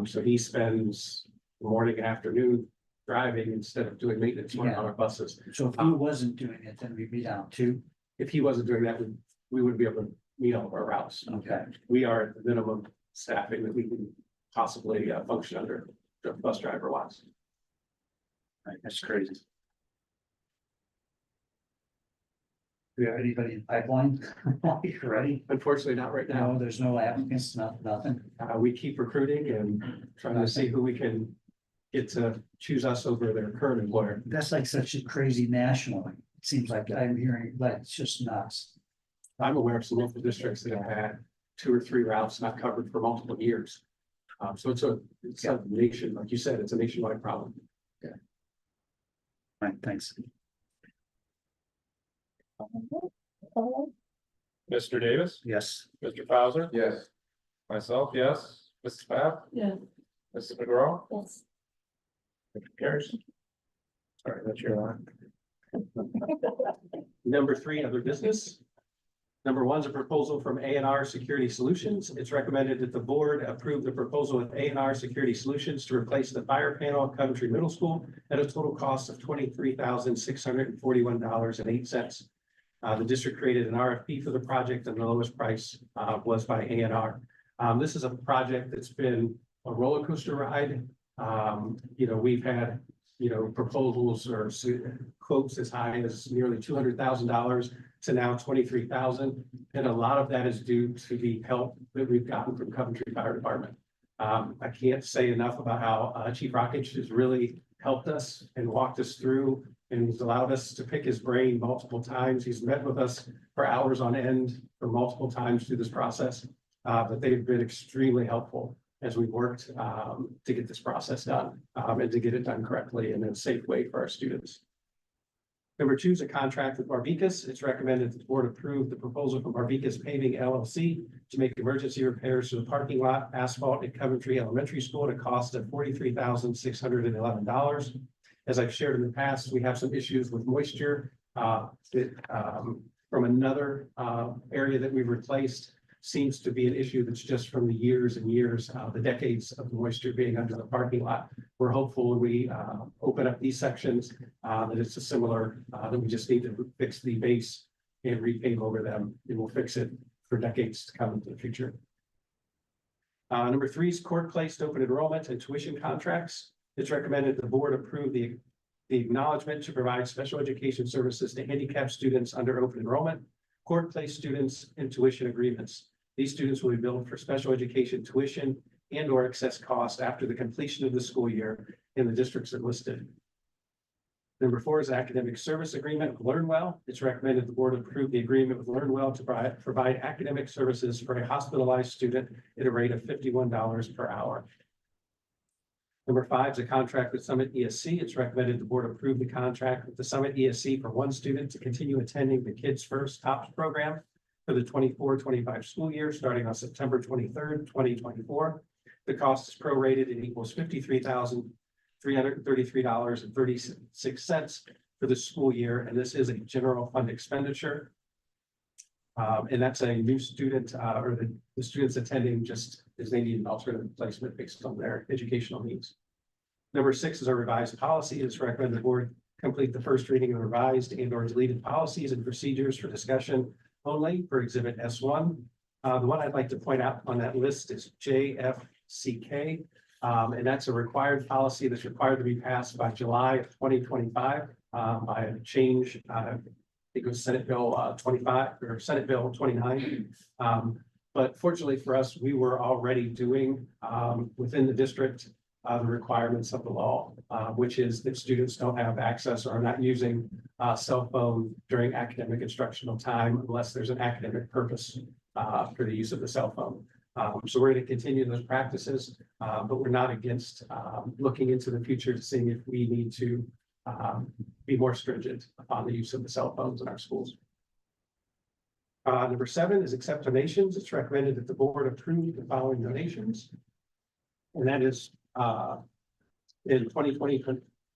So he spends the morning and afternoon driving instead of doing maintenance work on our buses. So if he wasn't doing it, then we'd be down two. If he wasn't doing that, we wouldn't be able to meet all of our routes. Okay. We are at the minimum staffing that we can possibly function under, the bus driver wise. Right, that's crazy. Do we have anybody in pipeline? You ready? Unfortunately, not right now. No, there's no applicants, nothing. We keep recruiting and trying to see who we can get to choose us over their current employer. That's like such a crazy national. It seems like I'm hearing, like, it's just nuts. I'm aware of some local districts that have had 2 or 3 routes not covered for multiple years. So it's a nation, like you said, it's a nationwide problem. Right, thanks. Mr. Davis, Yes. Mr. Bowser, Yes. myself, yes, Mrs. Pap, Yeah. Mrs. McGraw, Yes. Mr. Cares. Sorry, that's your line. Number 3, other business. Number 1 is a proposal from A&R Security Solutions. It's recommended that the board approve the proposal with A&R Security Solutions to replace the fire panel at Coventry Middle School at a total cost of $23,641.08. The district created an RFP for the project and the lowest price was by A&R. This is a project that's been a roller coaster ride. We've had, proposals or quotes as high as nearly $200,000 to now $23,000. And a lot of that is due to the help that we've gotten from Coventry Fire Department. I can't say enough about how Chief Rockage has really helped us and walked us through and has allowed us to pick his brain multiple times. He's met with us for hours on end for multiple times through this process. But they've been extremely helpful as we've worked to get this process done and to get it done correctly and in a safe way for our students. Number 2 is a contract with Barbicas. It's recommended that the board approve the proposal from Barbicas Paving LLC to make emergency repairs to the parking lot asphalt at Coventry Elementary School at a cost of $43,611. As I've shared in the past, we have some issues with moisture from another area that we've replaced. Seems to be an issue that's just from the years and years, the decades of moisture being under the parking lot. We're hopeful when we open up these sections that it's a similar, that we just need to fix the base and repave over them, and we'll fix it for decades to come into the future. Number 3 is court-placed open enrollment and tuition contracts. It's recommended the board approve the acknowledgement to provide special education services to handicapped students under open enrollment, court-placed students, and tuition agreements. These students will be billed for special education tuition and or excess cost after the completion of the school year in the districts that listed. Number 4 is academic service agreement with LearnWell. It's recommended the board approve the agreement with LearnWell to provide academic services for a hospitalized student at a rate of $51 per hour. Number 5 is a contract with Summit ESC. It's recommended the board approve the contract with the Summit ESC for 1 student to continue attending the Kids First TOPS program for the 24-25 school year, starting on September 23rd, 2024. The cost is prorated and equals $53,333.36 for the school year, and this is a general fund expenditure. And that's a new student, or the students attending just as they need an alternative placement based on their educational needs. Number 6 is our revised policy. It's recommended the board complete the first reading of revised and or deleted policies and procedures for discussion only for Exhibit S1. The one I'd like to point out on that list is JFCK. And that's a required policy that's required to be passed by July of 2025 by a change. I think it was Senate Bill 25 or Senate Bill 29. But fortunately for us, we were already doing within the district the requirements of the law, which is that students don't have access or are not using cell phone during academic instructional time unless there's an academic purpose for the use of the cell phone. So we're going to continue those practices, but we're not against looking into the future to seeing if we need to be more stringent on the use of the cell phones in our schools. Number 7 is accept donations. It's recommended that the board approve the following donations. And that is in 2020,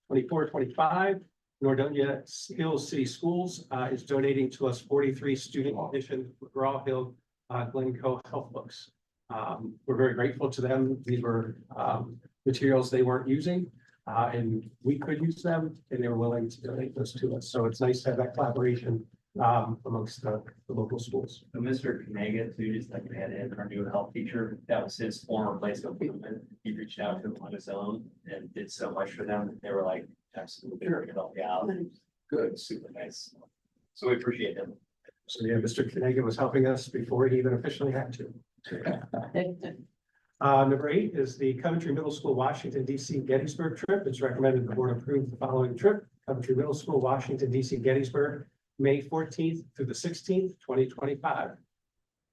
24, 25, Nordonia Hills City Schools is donating to us 43 student edition McGraw-Hill Glencoe health books. We're very grateful to them. These were materials they weren't using, and we could use them, and they were willing to donate those to us. So it's nice to have that collaboration amongst the local schools. So Mr. Kanega, too, just like we had in our new health teacher, that was his former place of employment. He reached out to them on his own and did so much for them. They were like, absolutely, we're gonna help you out. Good, super nice. So we appreciate them. So yeah, Mr. Kanega was helping us before he even officially had to. Number 8 is the Coventry Middle School, Washington, DC, Gettysburg trip. It's recommended the board approve the following trip. Coventry Middle School, Washington, DC, Gettysburg, May 14th through the 16th, 2025.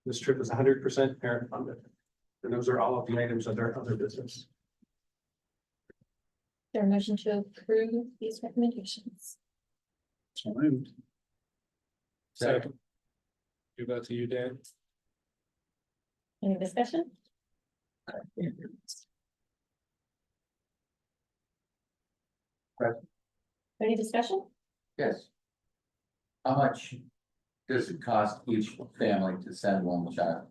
This trip is 100% parent funded. And those are all of the items under other business. There a motion to approve these recommendations? So moved. Second. Give that to you, Dan. Any discussion? Any discussion? Yes. How much does it cost each family to send one child?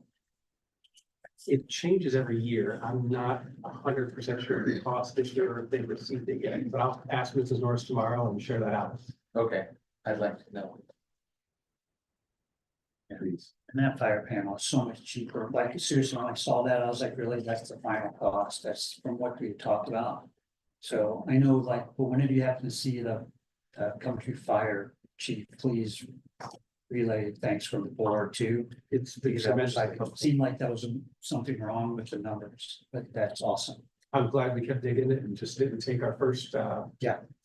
It changes every year. I'm not 100% sure of the cost this year or if they've received it yet, but I'll ask Mrs. Norris tomorrow and share that out. Okay, I'd like to know. Please. And that fire panel is so much cheaper. Like seriously, when I saw that, I was like, really, that's the final cost. That's from what we talked about. So I know like, but whenever you happen to see the Coventry Fire Chief, please relay thanks from the board too. It's Because it seemed like that was something wrong with the numbers, but that's awesome. I'm glad we kept digging it and just didn't take our first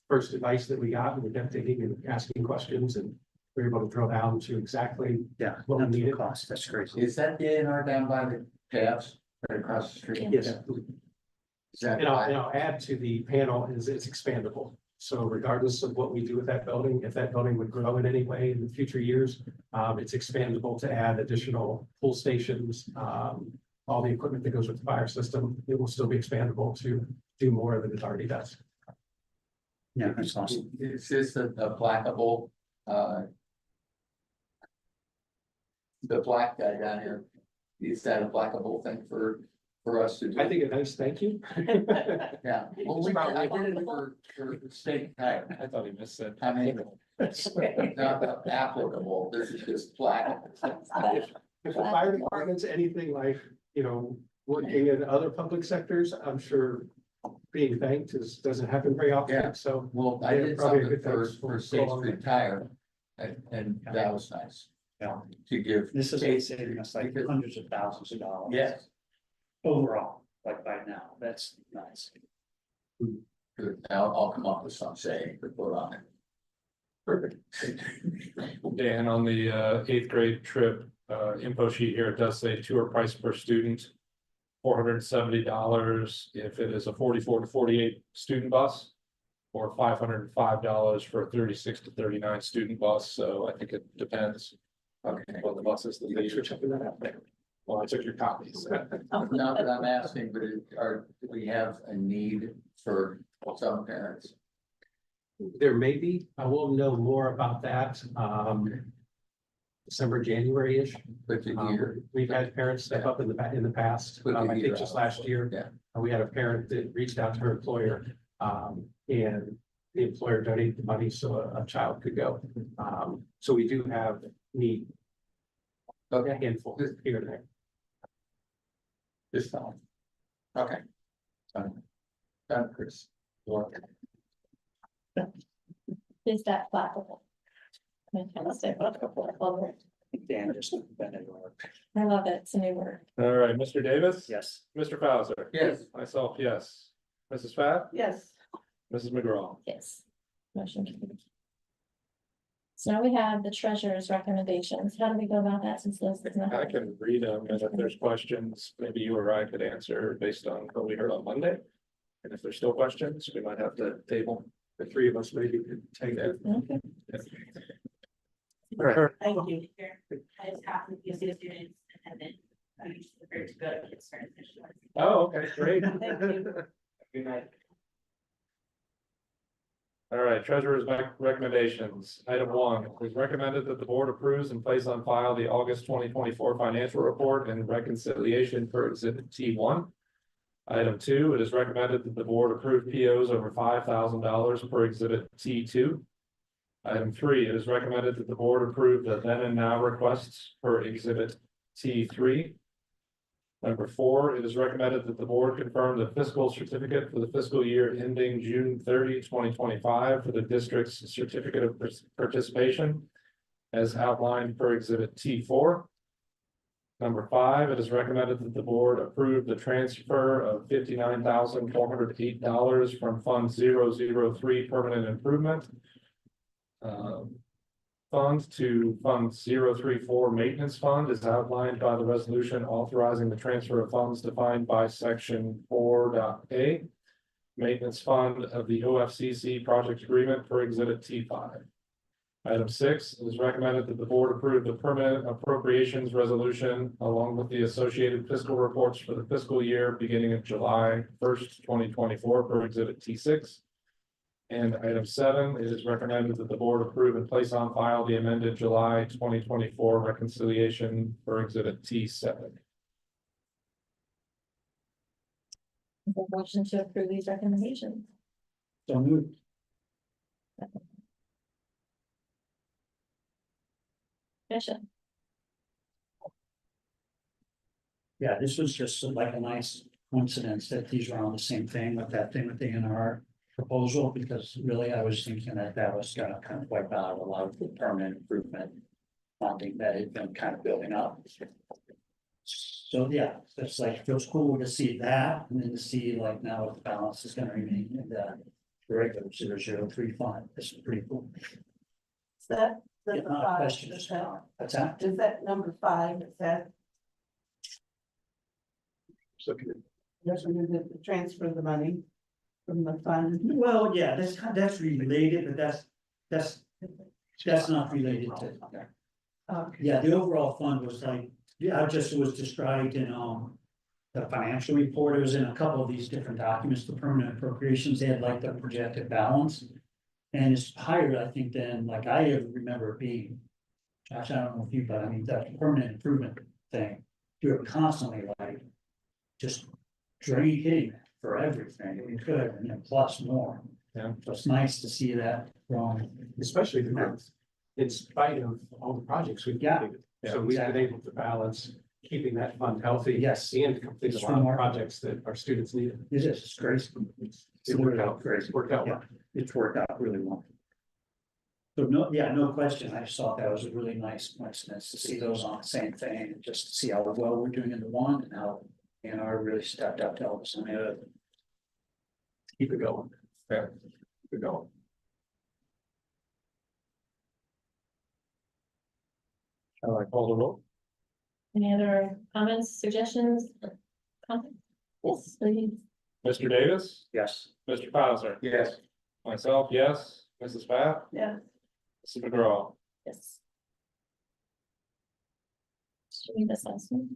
first advice that we got, and we kept digging and asking questions, and we were able to drill down to exactly Yeah, what we that's the needed. cost. That's crazy. Is that the A&R down by the tabs right across the street? Yes, Is that and I'll add to the panel is it's expandable. So regardless of what we do with that building, if that building would grow in any way in the future years, it's expandable to add additional pull stations, all the equipment that goes with the fire system. It will still be expandable to do more than it already does. Yeah, that's awesome. Is this a applicable, the black guy down here, is that a applicable thing for us to do? I think a nice thank you. Yeah, well, I did it for state tax. I thought he missed it. I mean, not applicable, this is just black. If the fire department's anything like, working in other public sectors, I'm sure being thanked doesn't happen very Yeah. often, so. Well, I Yeah, did probably a something good thing for for State long. Street Tire, and that was nice. Yeah. To give. This is saving us like hundreds of thousands of dollars. Yes, Overall, like by now, that's nice. good, now I'll come up with some saying to put on it. Perfect. Dan, on the 8th grade trip, info sheet here, it does say tour price per student. $470 if it is a 44 to 48 student bus. Or $505 for a 36 to 39 student bus, so I think it depends. Okay. On the buses that they Thanks for use. checking that out. Well, I took your copies. Not that I'm asking, but do we have a need for some parents? There may be, I will know more about that, December, January-ish. But the year, We've had parents step up in the past, Put the I year think just out. last year. Yeah. We had a parent that reached out to her employer, and the employer donated the money so a child could go. So we do have need, a okay, handful here and there. this time. Okay. Done, Chris. Is that flappable? Fantastic. Dan just been at work. I love it. It's a new word. All right, Mr. Davis? Yes. Mr. Bowser? Yes. Myself, yes. Mrs. Fab? Yes, Mrs. McGraw? Yes. Motion carried. So now we have the treasurer's recommendations. How do we go about that since Liz is not? I can read them, and if there's questions, maybe you or I could answer based on what we heard on Monday. And if there's still questions, we might have to table, the three of us maybe could take that. Okay. thank you. I just have to be a student and then I'm just prepared to go to kids first. Oh, okay, great. Thank you. Good night. All right, treasurer's recommendations. Item 1, it was recommended that the board approves and place on file the August 2024 financial report and reconciliation for exhibit T1. Item 2, it is recommended that the board approve POs over $5,000 per exhibit T2. Item 3, it is recommended that the board approve the then and now requests per exhibit T3. Number 4, it is recommended that the board confirm the fiscal certificate for the fiscal year ending June 30, 2025 for the district's certificate of participation as outlined per exhibit T4. Number 5, it is recommended that the board approve the transfer of $59,408 from Fund 003 Permanent Improvement Fund to Fund 034 Maintenance Fund is outlined by the resolution authorizing the transfer of funds defined by Section 4.A Maintenance Fund of the OFCC Project Agreement for Exhibit T5. Item 6, it is recommended that the board approve the permanent appropriations resolution along with the associated fiscal reports for the fiscal year beginning of July 1st, 2024 for Exhibit T6. And item 7, it is recommended that the board approve and place on file the amended July 2024 reconciliation for exhibit T7. Is there a motion to approve these recommendations? So moved. Discussion. Yeah, this was just like a nice coincidence that these were on the same thing with that thing with the NR proposal, because really I was thinking that that was gonna kind of wipe out a lot of the permanent improvement funding that had been kind of building up. So yeah, it's like, feels cool to see that, and then to see like now what the balance is gonna remain in the regular 003 fund. This is pretty cool. Is that Yeah, number not 5? questions. Is that- What's that? Is that number 5? Is that, yes, we did the transfer of the money from the fund? Well, yeah, that's related, but that's not related to. Okay. Yeah, the overall fund was like, yeah, it just was described in, the financial report. It was in a couple of these different documents, the permanent appropriations, they had like the projected balance. And it's higher, I think, than like I ever remember it being. Josh, I don't know if you, but I mean, that permanent improvement thing, you're constantly like, just hitting it for everything, we could, and then plus more. Yeah. So it's nice to see that growing. Especially the growth, in spite of all the projects we've Yeah. completed. So we've been able to balance keeping that fund healthy. Yes. And complete a It's lot of remarkable. projects that our students needed. It is, it's crazy. It worked out, Crazy. worked out Yeah, well. it's worked out really well. So no, yeah, no question. I just thought that was a really nice coincidence to see those on the same thing, and just to see how well we're doing in the one and how, really stepped up to help us in the other. Keep it going. Yeah. Keep it going. Shall I call the roll? Any other comments, suggestions? Comments? Yes, please. Mr. Davis? Yes. Mr. Bowser? Yes. Myself, yes. Mrs. Fab? Yeah, Mrs. McGraw? Yes. Should we read this last one?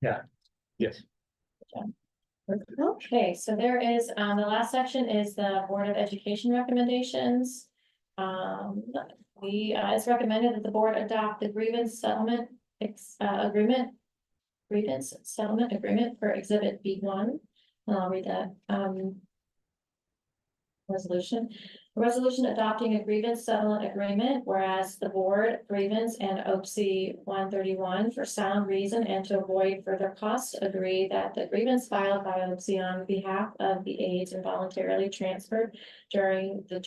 Yes. Okay, so there is, the last section is the Board of Education recommendations. It's recommended that the board adopt the grievance settlement agreement. Grievance settlement agreement for exhibit B1. And I'll read that, resolution. A resolution adopting a grievance settlement agreement, whereas the board grievance and OPC 131 for sound reason and to avoid further costs agree that the grievance filed by OPC on behalf of the aides involuntarily transferred during the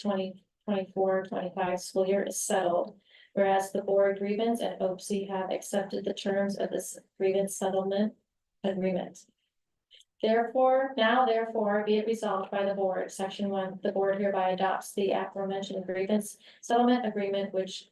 24-25 school year is settled. Whereas the board grievance and OPSI have accepted the terms of this grievance settlement agreement. Therefore, be it resolved by the board, section 1, the board hereby adopts the aforementioned grievance settlement agreement, which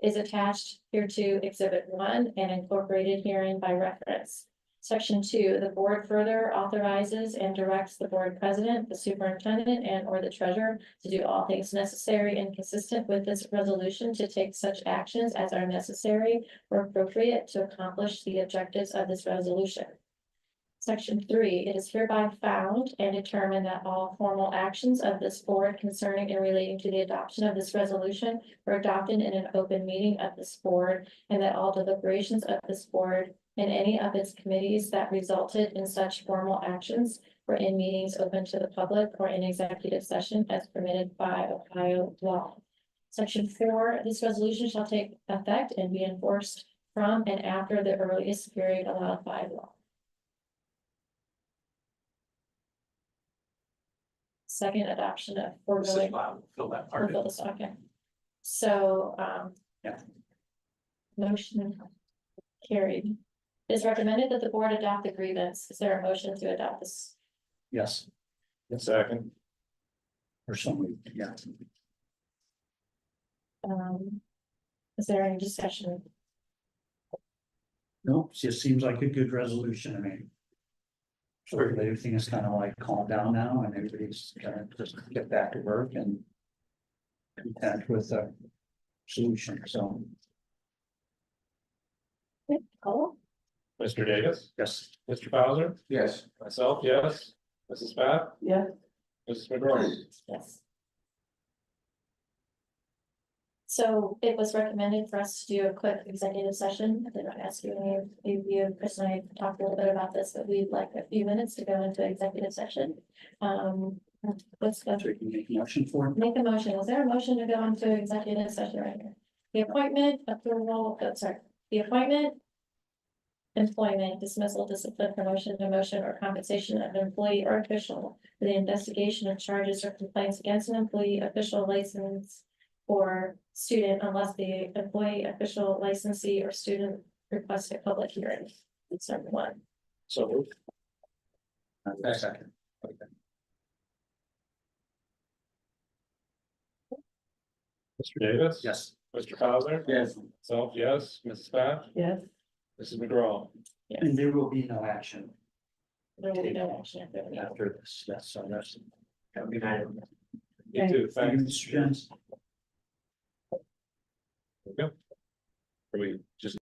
is attached hereto exhibit 1 and incorporated herein by reference. Section 2, the board further authorizes and directs the board president, the superintendent, and or the treasurer to do all things necessary and consistent with this resolution to take such actions as are necessary or appropriate to accomplish the objectives of this resolution. Section 3, it is hereby found and determined that all formal actions of this board concerning and relating to the adoption of this resolution were adopted in an open meeting of this board, and that all deliberations of this board and any of its committees that resulted in such formal actions were in meetings open to the public or in executive session as permitted by Ohio law. Section 4, this resolution shall take effect and be enforced from and after the earliest period allowed by law. Second adoption of Mrs. quarterly. Blau, fill that We'll part in. fill this, okay. So, Yeah. motion carried. It is recommended that the board adopt the grievance. Is there a motion to adopt this? Yes, Second. or something, yeah. Is there any discussion? No, it just seems like a good resolution, I mean. Sort of everything is kind of like calmed down now and everybody's gonna just get back to work and content with the solution, so, Call? Mr. Davis, yes. Mr. Bowser, Yes. myself, yes. Mrs. Pat, Yeah, Mrs. McGraw. Yes. So it was recommended for us to do a quick executive session. I did not ask you any of you, Chris and I talked a little bit about this, but we'd like a few minutes to go into executive session. Let's go. So you can make a motion for it. Make a motion. Is there a motion to go into executive session right here? The appointment, approval, the appointment, employment, dismissal, discipline, promotion, demotion, or compensation of an employee or official for the investigation of charges or complaints against an employee, official, license, or student unless the employee, official, licensee, or student requests a public hearing. It's number 1. So moved. Second. Mr. Davis. Yes. Mr. Bowser. Yes. Myself, yes. Mrs. Pat, yes. Mrs. McGraw. Yes. And there will be no action There will be no action after the meeting. after this, that's, so that's. Have a good night. You too, Thank you, thanks. Mr. Jones. Are we just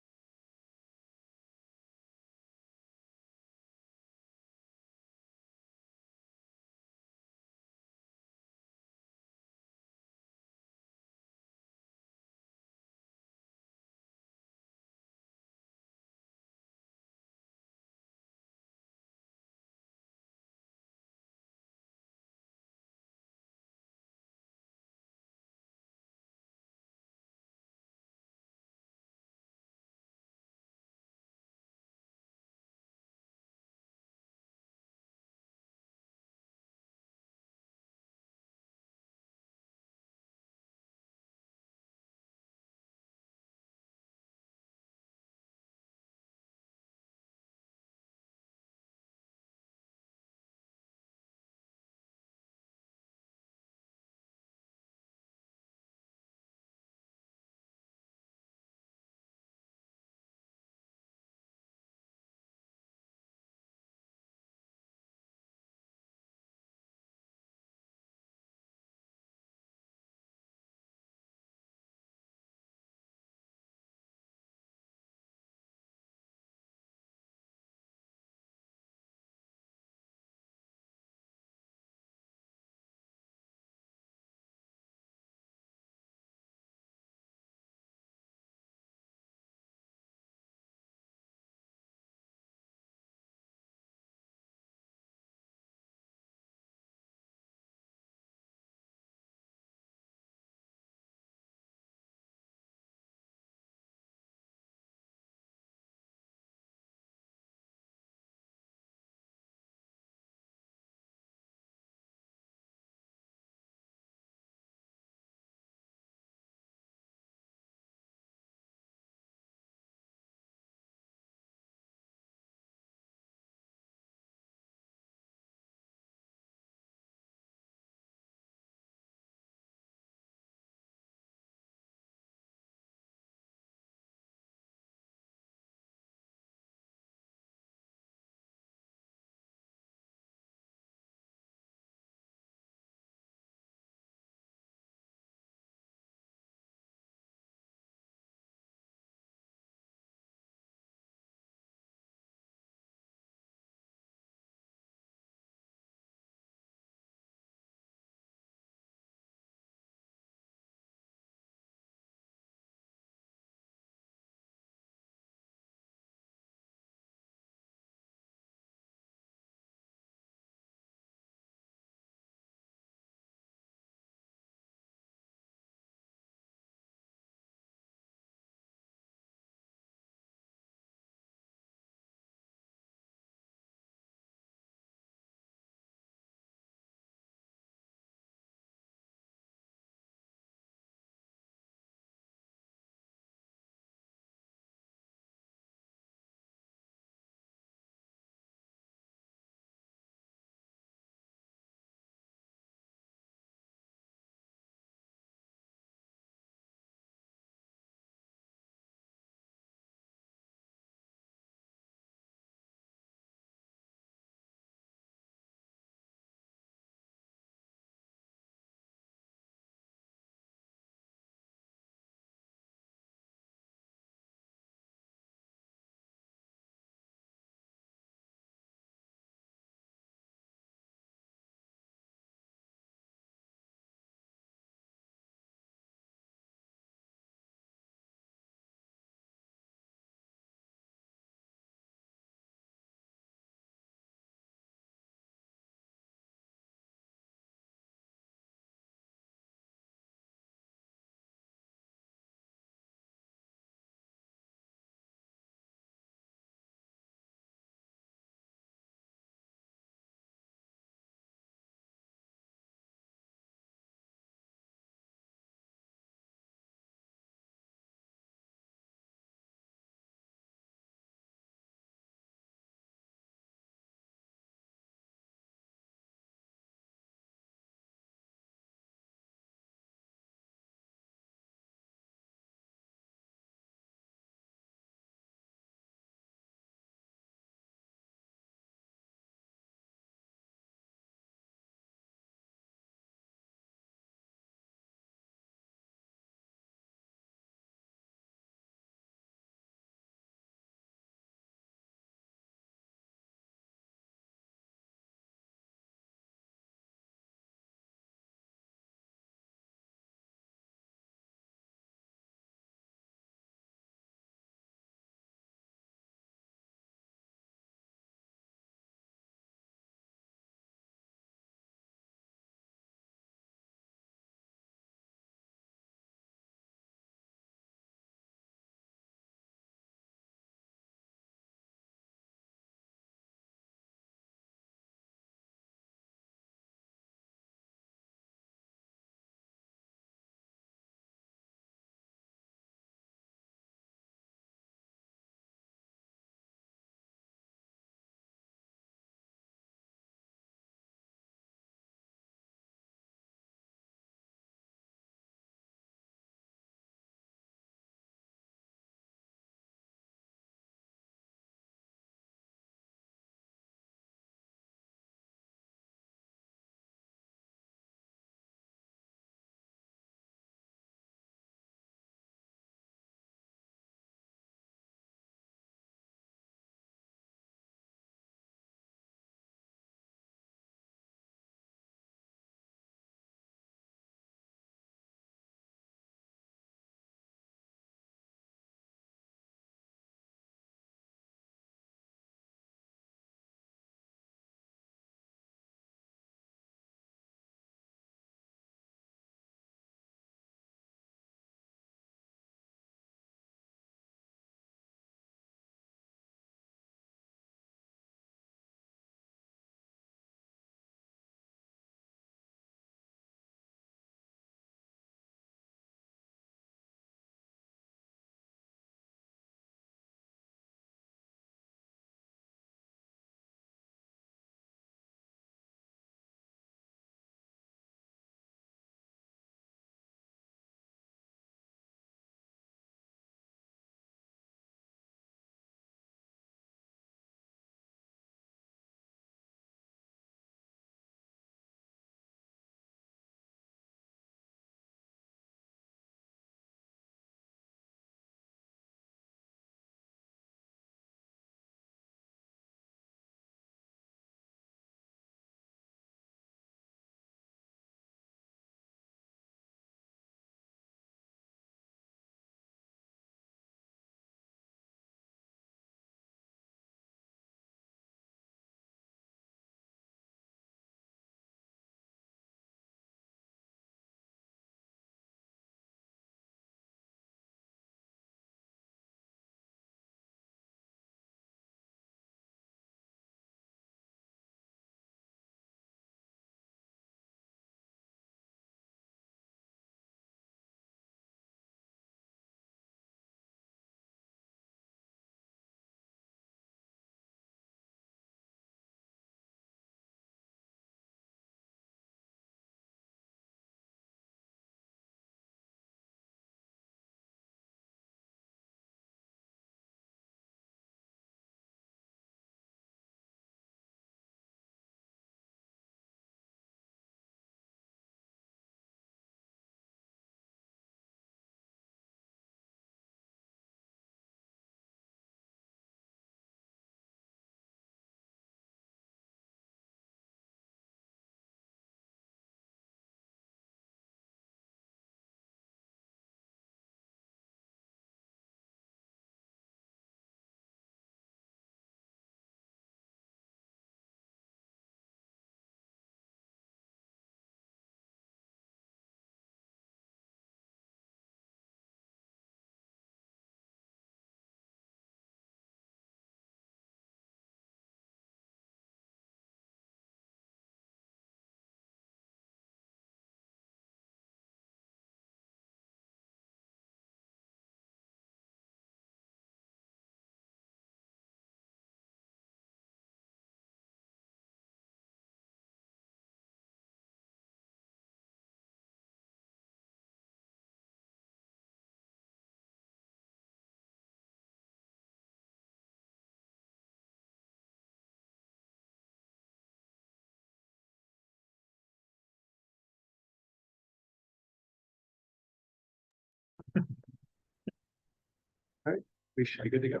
We should be good to go.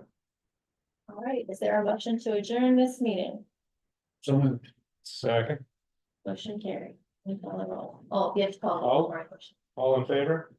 All right, is there a motion to adjourn this meeting? So moved. Second, Motion carried. We call the roll. Oh, you have to call. the Oh. roll. Right, motion. all in favor?